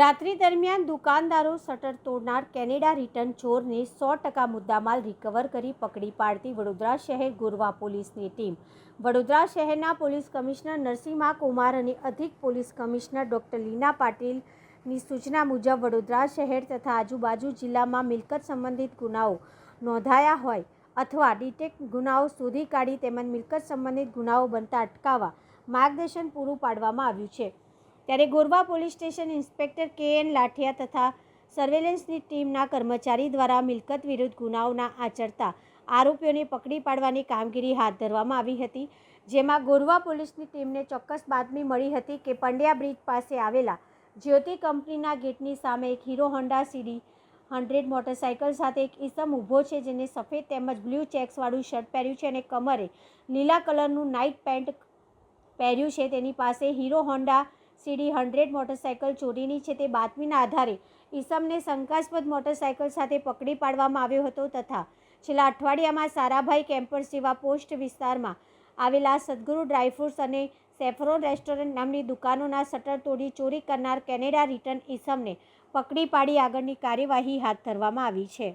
રાત્રિ દરમિયાન દુકાનદારો શટર તોડનાર કેનેડા રિટર્ન ચોરને 100% મુદ્દામાલ રિકવર કરી પકડી પાડતી વડોદરા શહેર ગોરવા પોલીસની ટીમ. વડોદરા શહેરના પોલીસ કમિશનર નરસિંહા કુમાર અને અધિક પોલીસ કમિશનર ડોક્ટર લીના પાટીલની સૂચના મુજબ વડોદરા શહેર તથા આજુબાજુ જિલ્લામાં મિલકત સંબંધિત ગુનાઓ નોંધાયા હોય અથવા ડિટેક્ટ ગુનાઓ શોધી કાઢી તેમજ મિલકત સંબંધિત ગુનાઓ બનતા અટકાવવા માર્ગદર્શન પૂરું પાડવામાં આવ્યું છે. ત્યારે Gorwa police station inspector K N. Lathiya તથા સર્વેલન્સની ટીમના કર્મચારી દ્વારા મિલકત વિરુદ્ધ ગુનાઓના આચરતા આરોપીઓને પકડી પાડવાની કામગીરી હાથ ધરવામાં આવી હતી. જેમાં ગોરવા પોલીસની ટીમને ચોક્કસ બાતમી મળી હતી કે પંડ્યા બ્રિજ પાસે આવેલા જ્યોતિ કંપનીના ગેટની સામે એક હીરો હોન્ડા CD 100 મોટરસાઇકલ સાથે એક ઈસમ ઊભો છે, જેને સફેદ તેમજ બ્લુ ચેક્સવાળું શર્ટ પહેર્યું છે અને કમરે લીલા કલરનું નાઇટ પેન્ટ પહેર્યું છે. તેની પાસે હીરો હોન્ડા CD 100 મોટરસાઇકલ ચોરીની છે. તે બાતમીના આધારે ઈસમને શંકાસ્પદ મોટરસાઇકલ સાથે પકડી પાડવામાં આવ્યો હતો તથા છેલ્લા અઠવાડિયામાં સારાભાઈ કેમ્પસ જેવા પોસ્ટ વિસ્તારમાં આવેલા સદગુરુ ડ્રાયફ્રૂટ્સ અને સેફરોન રેસ્ટોરન્ટ નામની દુકાનોના શટર તોડી ચોરી કરનાર કેનેડા રિટર્ન ઈસમને પકડી પાડી આગળની કાર્યવાહી હાથ ધરવામાં આવી છે.